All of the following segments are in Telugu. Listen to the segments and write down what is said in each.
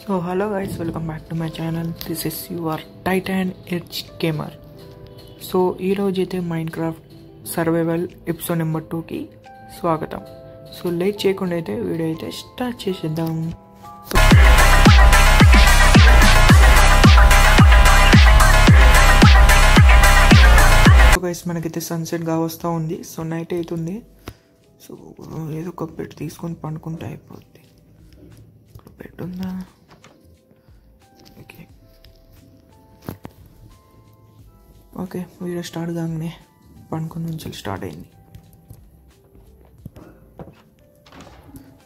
So hello guys, welcome back to my channel. This is your Titan Edge Gamer. So ఈరోజు అయితే మైన్క్రాఫ్ట్ సర్వైవల్ ఎపిసోడ్ నెంబర్ 2కి స్వాగతం. సో లేట్ చేయకుండా అయితే వీడియో అయితే స్టార్ట్ చేసేద్దాం. సో గైస్ మనకైతే సన్సెట్ కావస్తూ ఉంది. సో నైట్ అవుతుంది. సో ఏదో ఒక బెడ్ తీసుకొని పండుకుంటే అయిపోద్ది. బెడ్ ఉందా? ఓకే వీడియో స్టార్ట్ కాగానే పండుకుని నుంచి స్టార్ట్ అయింది.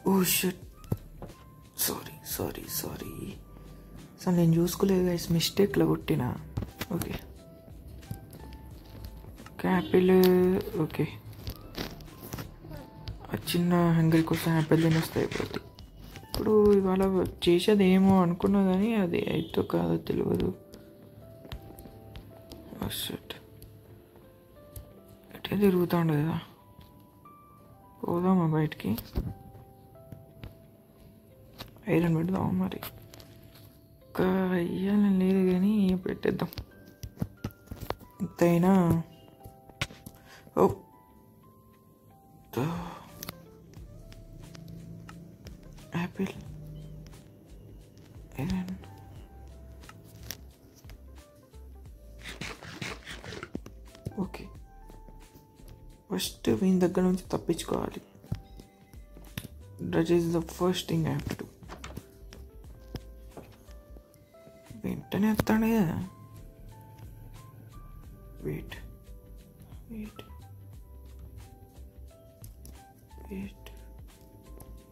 ఓ షిట్, సారీ అసలు నేను చూసుకోలేదు గైస్, మిస్టేక్లో కొట్టిన. Okay Apple. ఓకే ఆ చిన్న హంగరీ కోసం యాపిల్ తినేస్తే అయిపోతుంది. ఇప్పుడు ఇవాళ చేసేది ఏమో అనుకున్నా కానీ అది అయితే కాదో తెలియదు. షట్ ఎట్లా తిరుగుతాండు కదా, పోదామా బయటికి? ఐరన్ పెడదామా మరి? ఇంకా అయ్యాలని లేదు కానీ పెట్టేద్దాం ఎంతైనా. ఓ యాపిల్ ఐరన్. ఓకే ఫస్ట్ వీని దగ్గర నుంచి తప్పించుకోవాలి. That is the first thing I have to do. వెంటనే వస్తాడు కదా. వెయిట్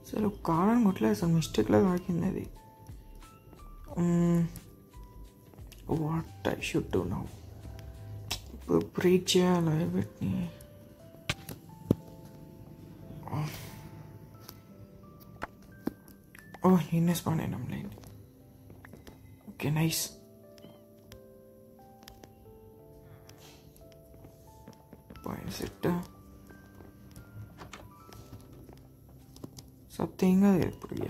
అసలు కావాలని కొట్టలేదు, అసలు మిస్టేక్లో తాకింది అది. What I should do now? Break చేయాలి వీటిని. ఓ నిన్నే స్పాన్ అయినాం line. Okay nice. Point set సత్యం కాదు ఇప్పుడు.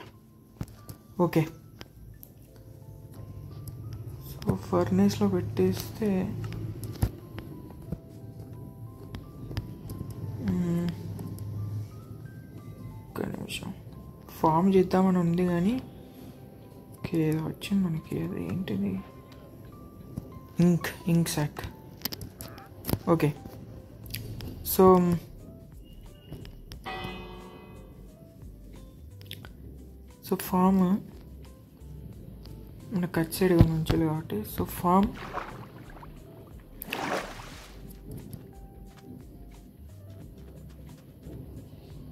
ఓకే సో ఫర్నేస్లో పెట్టేస్తే ఫామ్ చేద్దామని ఉంది కానీ ఏదో వచ్చింది మనకి. అది ఏంటిది? ఇంక్ సాక్. ఓకే సో ఫామ్ మన కట్ సైడ్గా మంచిది కాబట్టి సో ఫామ్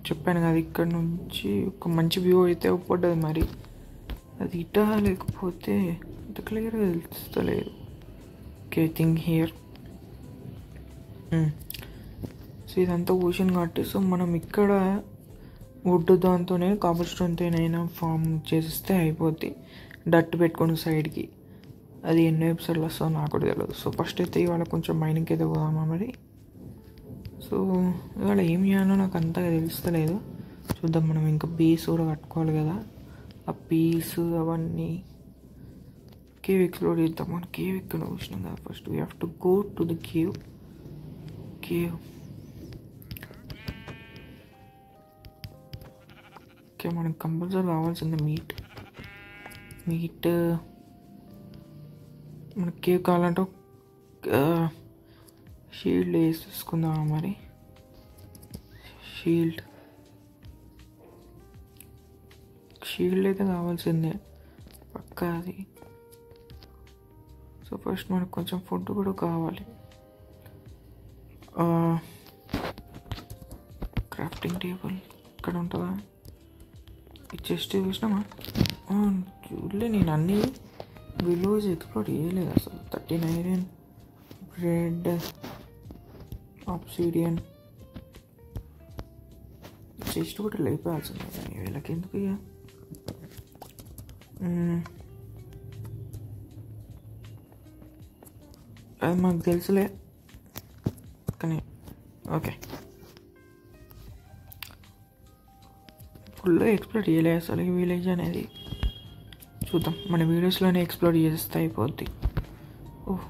చెప్పాను కదా, ఇక్కడ నుంచి ఒక మంచి వ్యూ అయితే పడ్డది. మరి అది ఇటా లేకపోతే అంత క్లియర్గా తెలుస్తలేదు. Okay think here. సో ఇదంతా ఓషన్ కాబట్టి సో మనం ఇక్కడ వుడ్ దాంతోనే కాబుల్ స్టోన్తోనైనా ఫామ్ చేసేస్తే అయిపోద్ది. డట్ పెట్టుకొని సైడ్కి. అది ఎన్నో ఎపిసోడ్లు వస్తుందో నాకు కూడా తెలియదు. సో ఫస్ట్ అయితే ఇవాళ కొంచెం మైనింగ్కి అయితే పోదామా మరి. సో ఇవాళ ఏం చేయాలో నాకు అంతగా తెలుస్తలేదు. చూద్దాం. మనం ఇంకా బేస్ కూడా కట్టుకోవాలి కదా, ఆ పీస్ అవన్నీ. కేవ్ ఎక్స్ప్లోర్ చేద్దాం. మనం కేవ్ ఎక్కడ వచ్చినాం కదా. First we have to go to the cave. Okay మనకు కంపల్సరీ కావాల్సింది మీట్. మనకి కేవ్ కావాలంటే షీల్డ్ వేసేసుకుందామా మరి. షీల్డ్ అయితే కావాల్సిందే పక్కా అది. సో ఫస్ట్ మనకు కొంచెం ఫుడ్ కూడా కావాలి. క్రాఫ్టింగ్ టేబుల్ ఇక్కడ ఉంటుందా? ఈ చెస్ట్ చూసినామా? చూడలే నేను, అన్నీ విలోజ్ ఎక్స్ప్లోర్ చేయలేదు అసలు. 13 ఐరన్, బ్రెడ్, ఆబ్సిడియన్. చెస్ట్ కూడా లేపాల్సిందే కానీ వీళ్ళకి ఎందుకు ఇక. అది మాకు తెలుసులే కానీ. ఓకే ఫుల్గా ఎక్స్ప్లోర్ చేయలేదు అసలు ఈ విలేజ్ అనేది. చూద్దాం, మన వీడియోస్లోనే ఎక్స్ప్లోర్ చేస్తే అయిపోద్ది. ఓహ్,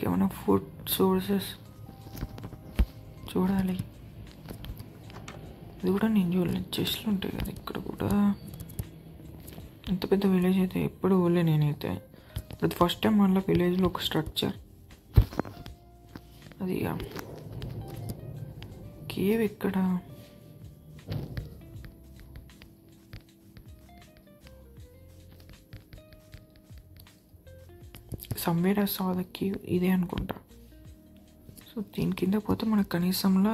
ఏమైనా ఫుడ్ సోర్సెస్ చూడాలి. ఇది కూడా నేను చూడలేదు, చెస్ట్లు ఉంటాయి కదా ఇక్కడ కూడా. ఇంత పెద్ద విలేజ్ అయితే ఎప్పుడు ఊళ్ళే నేనైతే. అది ఫస్ట్ టైం మళ్ళీ విలేజ్లో ఒక స్ట్రక్చర్. అది కేవ్ ఇక్కడ. Somewhere I saw the cave, ఇదే అనుకుంటా. సో దీని కింద పోతే మనకు కనీసంలో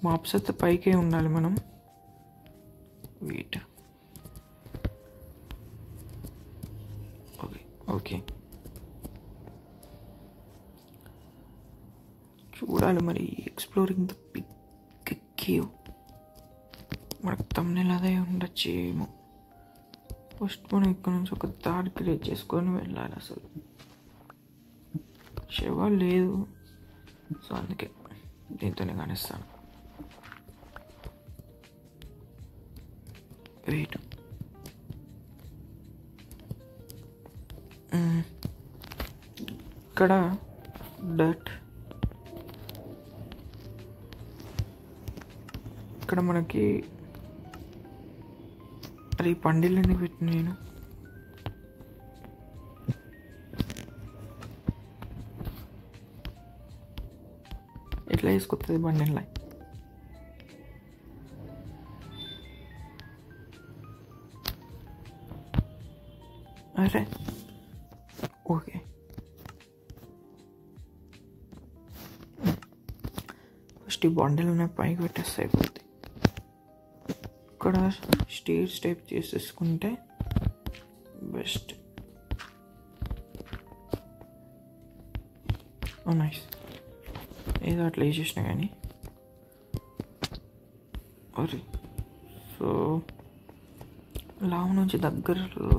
మాప్స్ అయితే పైకే ఉండాలి మనం. వెయిట్, ఓకే ఓకే చూడాలి మరి. ఎక్స్ప్లోరింగ్ ద బిగ్ కేవ్, మనకు తమ్నెల్ అదే ఉండొచ్చు ఏమో. ఫస్ట్ మనం ఇక్కడ నుంచి ఒక దారి క్రియేట్ చేసుకొని వెళ్ళాలి. అసలు శవాలు లేదు, సో అందుకే దీంతోనే కానిస్తాను. వెయిట్, ఇక్కడ డట్, ఇక్కడ మనకి అది పండిల్ ఎందుకు పెట్టిన నేను. ఎట్లా వేసుకొస్తుంది బండిల్లా? అరే ఓకే, ఫస్ట్ ఈ బండిల్ పైకి పెట్టేస్తే అయిపోద్ది. ఇక్కడ స్టేజ్ టైప్ చేసేసుకుంటే బెస్ట్. నైస్, ఏదో అట్లా వేసేసినా కానీ. అరే సో లావ నుంచి దగ్గరలో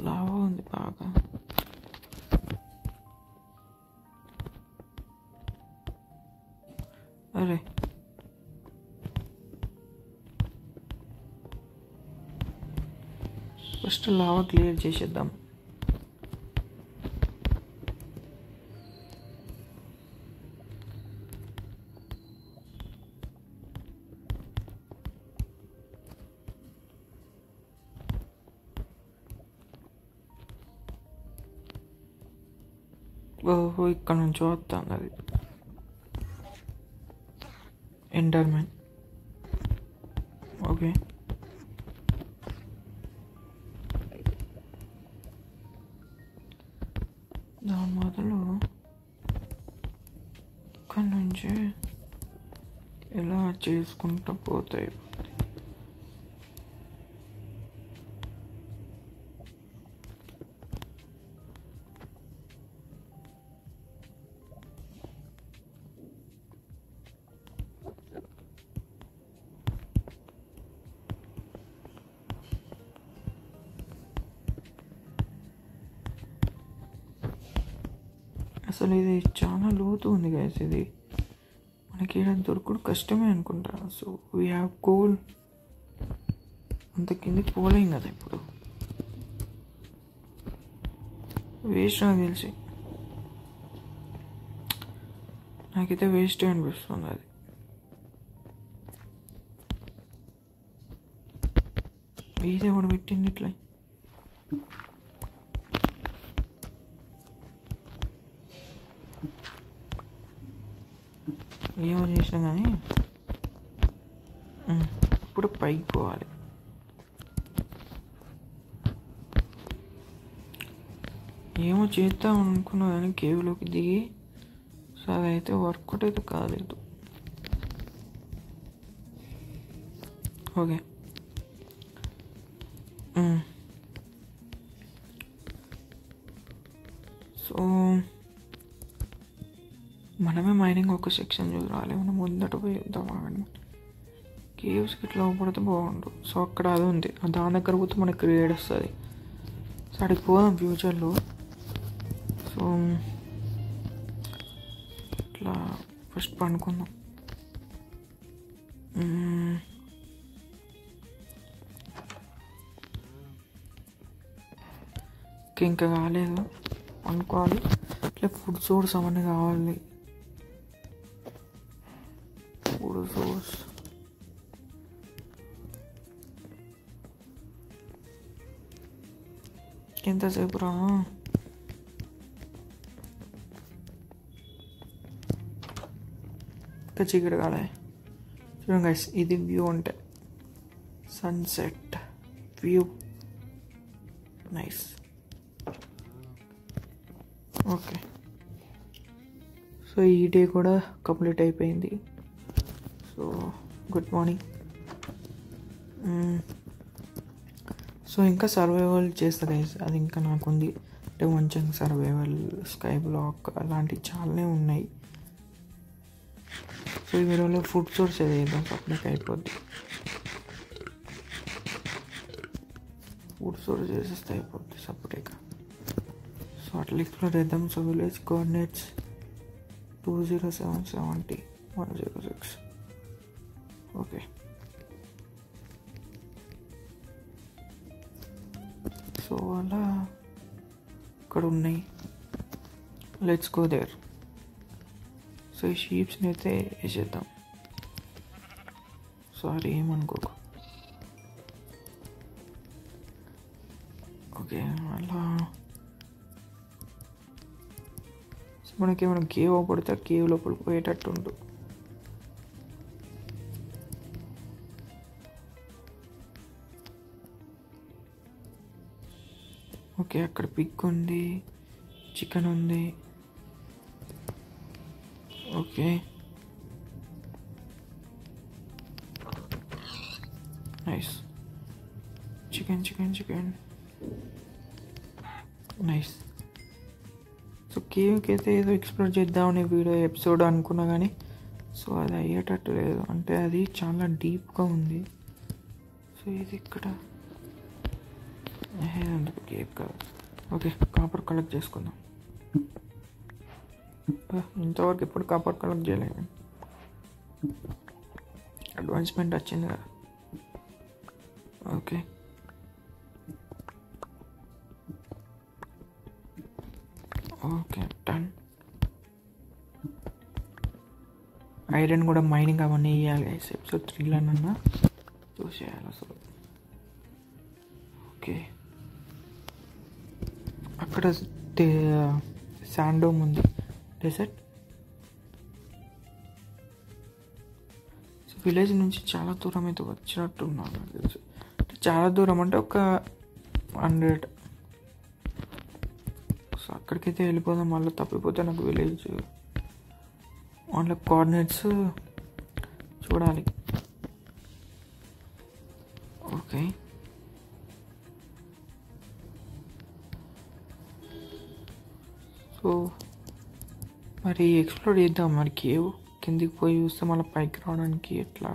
లావ ఉంది బాగా. అరే ఫస్ట్ లావా క్లియర్ చేసేద్దాం. ఓహో, ఇక్కడ నుంచి వస్తాను. అది ఎండర్మెన్. ఓకే, దాని మొదలు ఇక్కడ నుంచి ఇలా చేసుకుంటూ పోతాయి. అసలు ఇది చాలా లోతు ఉంది గైస్. ఇది మనకి ఇక్కడ దొరకడం కష్టమే అనుకుంటా. So we have goal. అంత కిందకి పోలేం కదా ఇప్పుడు. వేస్ట్ నాకు తెలిసి, నాకైతే వేస్ట్ అనిపిస్తుంది అది. ఇది కూడా పెట్టింది ఇట్లా. ఏమో చేసినా కానీ ఇప్పుడు పైకి పోవాలి. ఏమో చేద్దాం అనుకున్నా కానీ కేవ్లోకి దిగి, సో అదైతే వర్కౌట్ అయితే కాలేదు. ఓకే, సో మనమే మైనింగ్ ఒక సెక్షన్ చూడాలి. మనం ముందట పోయి వద్దాం. కేవ్స్కి ఇట్లా పడితే బాగుండు. సో అక్కడ అది ఉంది, దాని దగ్గర పోతే మనకి క్రియేట్ వస్తుంది. సో అక్కడికి పోదాం ఫ్యూచర్లో. సో ఇట్లా ఫస్ట్ పండుకుందాం. ఇంకా కాలేదు, అనుకోవాలి. ఇట్లా ఫుడ్ సోర్స్ అవన్నీ కావాలి. ఫుడ్ సోర్స్ ఎంతసేపు రా? ఇంకా చీకటి కాలే. చూడండి గైస్, ఇది వ్యూ అంటే sunset view. Nice. Okay, so ఈ డే కూడా కంప్లీట్ అయిపోయింది. So good morning. సో ఇంకా సర్వైవల్ చేస్తా గైస్, అది ఇంకా నాకుంది. అంటే కొంచెం సర్వైవల్, స్కై బ్లాక్ అలాంటివి చాలానే ఉన్నాయి. సో ఈ వీడియోలో ఫుడ్ సోర్స్ ఏదో సప్లైకి అయిపోద్ది. ఫుడ్ సోర్స్ చేసేస్తే అయిపోద్ది సపరేట్గా. సో అట్లా ఎక్స్ప్లోర్ చేద్దాం. So village coordinates 20770 106. Okay, so అలా ఇక్కడ ఉన్నాయి. Let's go there. సో ఈ షీప్స్ని అయితే వేసేద్దాం. సారీ, ఏమనుకోకు. ఓకే, అలా మనకి ఏమైనా కేవ్ పడితే కేవ్ లోపల పోయేటట్టు ఉండు. ఓకే, అక్కడ పిగ్ ఉంది, చికెన్ ఉంది. Okay, nice. Chicken chicken chicken, nice. So కేవ్కి అయితే ఏదో ఎక్స్ప్లోర్ చేద్దామని వీడియో ఎపిసోడ్ అనుకున్నా కానీ సో అది అయ్యేటట్టు లేదు. అంటే అది చాలా డీప్గా ఉంది. సో ఇది ఇక్కడ అందుకు కేవ్ కాదు. ఓకే, కాపర్ కలెక్ట్ చేసుకుందాం. ఇంతవరకు ఎప్పుడు కాపర్ కలెక్ట్ చేయలేదు. అడ్వాన్స్మెంట్ వచ్చింది కదా. Okay, okay done. ఐరన్ కూడా మైనింగ్ అవన్నీ వేయాలి. ఎపిసోడ్ 3లోనన్నా చూసేయాలి అసలు. ఓకే, అక్కడ శాండోమ్ ఉంది, డెజర్ట్. సో విలేజ్ నుంచి చాలా దూరం అయితే వచ్చినట్టున్నాను నాకు తెలుసు. చాలా దూరం అంటే ఒక 100. సో అక్కడికైతే వెళ్ళిపోదాం. మళ్ళీ తప్పిపోతే నాకు విలేజ్ వాళ్ళ కోఆర్డినేట్స్ చూడాలి. ఓకే, సో మరి ఎక్స్ప్లోర్ చేద్దాం. మరి కేవ్ కిందికి పోయి చూస్తే మళ్ళీ పైకి రావడానికి ఎట్లా?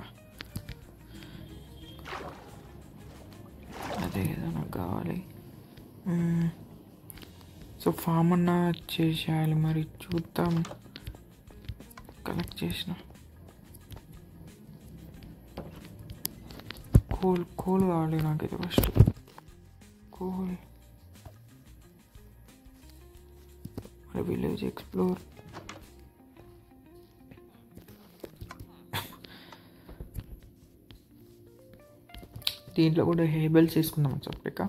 అదే కదా నాకు కావాలి. సో ఫామ్ అన్నా చేసేయాలి. మరి చూద్దాం. కలెక్ట్ చేసిన కోల్ కావాలి నాకైతే. First coal. మరి విలేజ్ ఎక్స్ప్లోర్. దీంట్లో కూడా హేబెల్స్ తీసుకుందాం చెప్పలేక.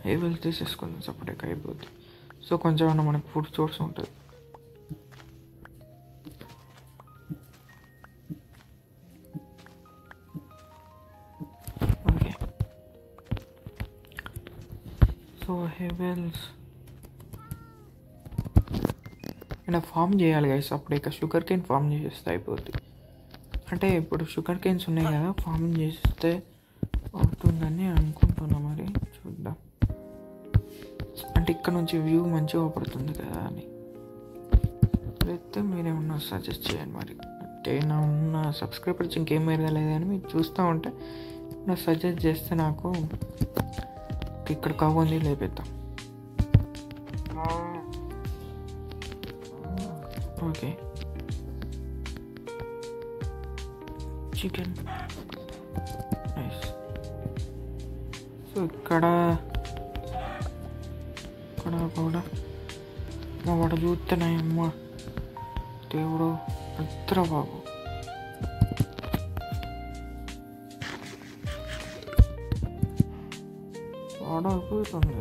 హేబెల్స్ తీసేసుకుందాం సపరేట్గా అయిపోద్ది. సో కొంచెం ఏమన్నా మనకు ఫుడ్ సోర్స్ ఉంటుంది. ఓకే, సో హేబెల్స్ నేను ఫామ్ చేయాలి గైస్. అప్పుడే షుగర్ కేన్ ఫామ్ చేసేస్తే అయిపోద్ది. అంటే ఇప్పుడు షుగర్ కేన్స్ ఉన్నాయి కదా, ఫార్మింగ్ చేస్తే అవుతుందని అనుకుంటున్నా. మరి చూద్దాం. అంటే ఇక్కడ నుంచి వ్యూ మంచిగా పడుతుంది కదా అని. అయితే మీరేమన్నా సజెస్ట్ చేయండి. మరి అంటే నా ఉన్న సబ్స్క్రైబర్స్ ఇంకేం ఎరగలేదని మీరు చూస్తూ ఉంటే నా సజెస్ట్ చేస్తే నాకు ఇక్కడ కావాలి లేపేద్దాం. Okay, chicken. నైస్. సో ఇక్కడ కూడా మా వాడు చూస్తున్నాయమ్మ దేవుడు నిద్ర బాబు. వాడైపోతుంది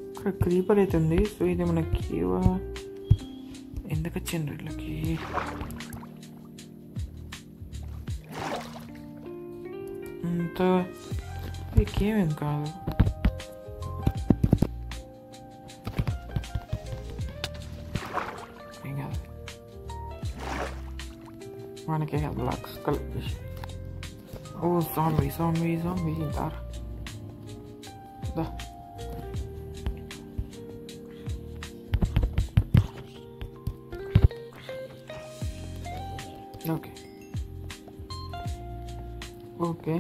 ఇక్కడ క్రీపర్ అవుతుంది. సో ఇది మనకి ఎందుకు వచ్చిండ్రు వీళ్ళకి? అంత ఏమేం కాదు. ఏం కాదు మనకే కాదు. లక్స్ కలెక్ట్. ఓ zombie dar. Da. Okay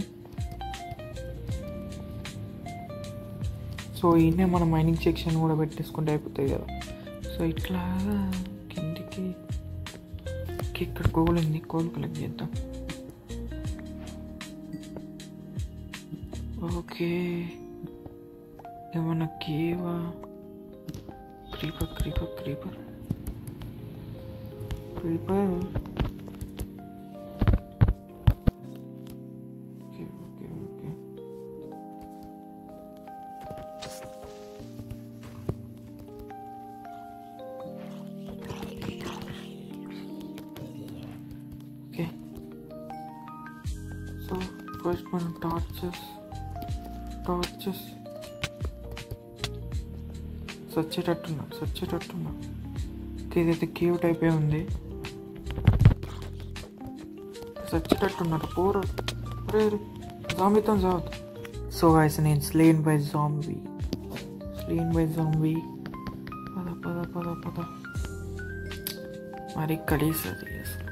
so ఈయనే మన మైనింగ్ సెక్షన్ కూడా పెట్టేసుకుంటే అయిపోతుంది కదా. సో ఇట్లా కిందికి ఇక్కడ కోల్ ఉంది, కోల్ కలెక్ట్ చేద్దాం. ఓకే ఏమన్నా కేవా? Creeper okay. సో ఫస్ట్ మనం టార్చెస్ సచ్చేటట్టున్నా. ఇదైతే కేవ్ టైపే ఉంది. సచ్చేటట్టున్నారు పూర జాంబీతో చావద్దు. సో గైస్ నేను స్లేన్ బై జాంబీ. పద మరి కడేసది అసలు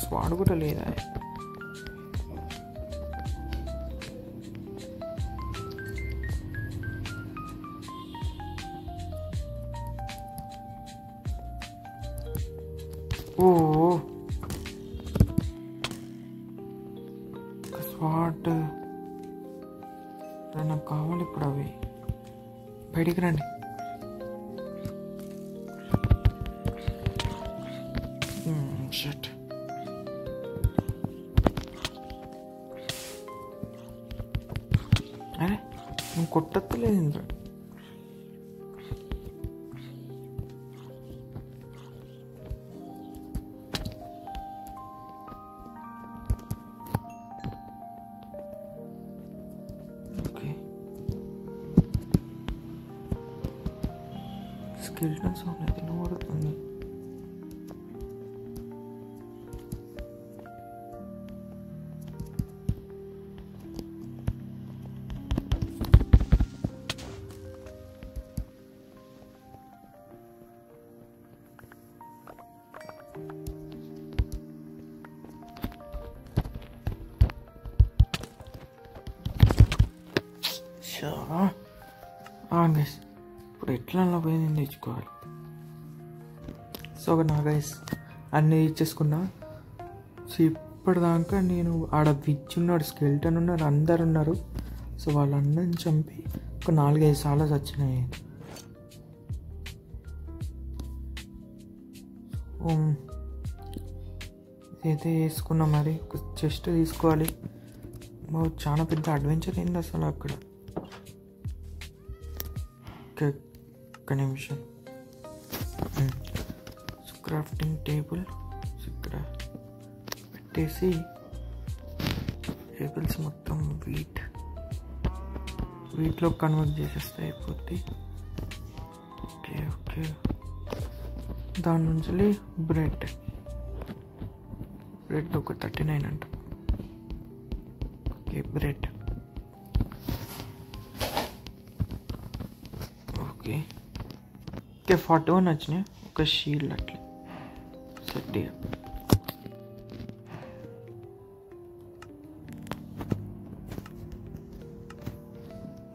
స్వాడ్ కూడా లేదా? స్వాట్ నాకు కావాలి ఇప్పుడు. అవి బయటికి రండి. షట్. అరే నువ్వు కొట్టలేదు ఇంత. స్కెల్టన్ సౌండ్ అయితే వినబడుతుంది. ఇప్పుడు ఎట్లా పోయి నేను తెచ్చుకోవాలి. సో నా గైస్ అన్నీ ఇచ్చేసుకున్నా. సో ఇప్పటిదాకా నేను ఆడ విచ్ ఉన్నాడు, స్కెల్టన్ ఉన్నారు, అందరు ఉన్నారు. సో వాళ్ళందరిని చంపి ఒక 4-5 సార్లు చచ్చినాయి. ఇదైతే వేసుకున్నా. మరి ఒక చెస్ట్ తీసుకోవాలి. చాలా పెద్ద అడ్వెంచర్ అయింది అసలు అక్కడ. ఒక్క నిమిషం. క్రాఫ్టింగ్ టేబుల్ ఇక్కడ పెట్టేసి టేబుల్స్ మొత్తం వీటిలో కన్వర్ట్ చేసేస్తే అయిపోద్ది. ఓకే దాని నుంచి బ్రెడ్ ఒక 39 అంట. ఓకే బ్రెడ్ ఓకే 41 వచ్చినాయి. ఒక షీల్డ్ అట్లా సెట్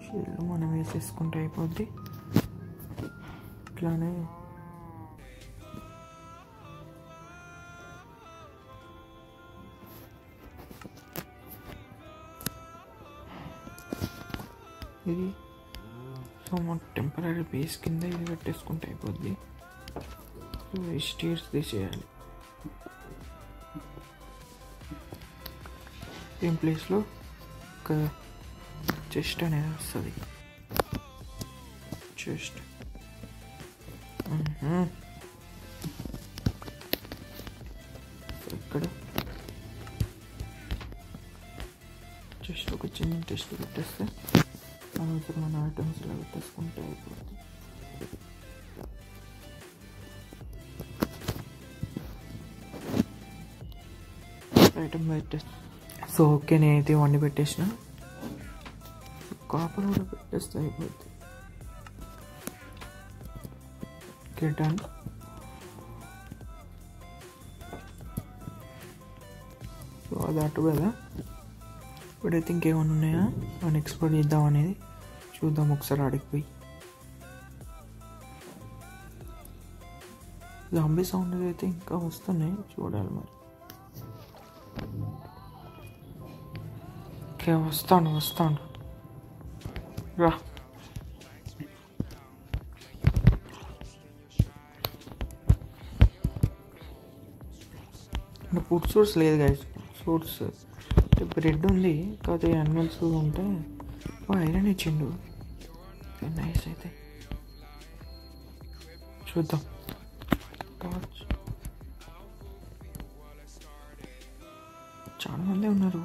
షీల్డ్ మనం వేసేసుకుంటే అయిపోద్ది. ఇట్లానే ఇది. సో మన టెంపరీ బేస్ కింద ఇది పెట్టేసుకుంటే అయిపోద్ది. సో ఈ స్టేర్స్ తీసేయాలి. సేమ్ ప్లేస్లో ఒక చెస్ట్ అనేది వస్తుంది. చెస్ట్ ఇక్కడ జస్ట్ ఒక చిన్న టెస్ట్ పెట్టేస్తే తర్వాత మన ఐటమ్స్ ఇలా పెట్టేసుకుంటే అయిపోతుంది. ఐటమ్ పెట్టేస్తా. సో ఓకే, నేనైతే ఇవన్నీ పెట్టేసిన. కాపర్ కూడా పెట్టేస్తే అయిపోద్ది. Okay done. సో అది అటు కదా. ఇప్పుడైతే ఇంకేమైనా ఉన్నాయా మనం ఎక్స్ప్లోర్ చేద్దాం అనేది చూద్దాం ఒకసారి ఆడికిపోయి. జాంబీ సౌండ్ అయితే ఇంకా వస్తున్నాయి, చూడాలి మరి. ఓకే వస్తాను రా. ఫుడ్ సోర్స్ లేదు గైస్. సోర్స్ బ్రెడ్ ఉంది, కాకపోతే యానిమల్స్ ఉంటే ఐరన్ ఇచ్చిండు. నైస్. అయితే చూద్దాం. టార్చ్ చాలా మంది ఉన్నారు.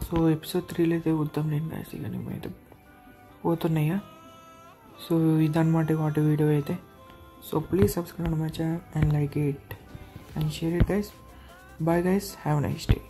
సో ఎపిసోడ్ 3లో అయితే వద్దాం నేను గైస్. ఇక నేమైతే పోతున్నాయా. సో ఇదన్నమాట వాటి వీడియో అయితే. So please subscribe my channel and like it and share it guys. Bye guys, have a nice day.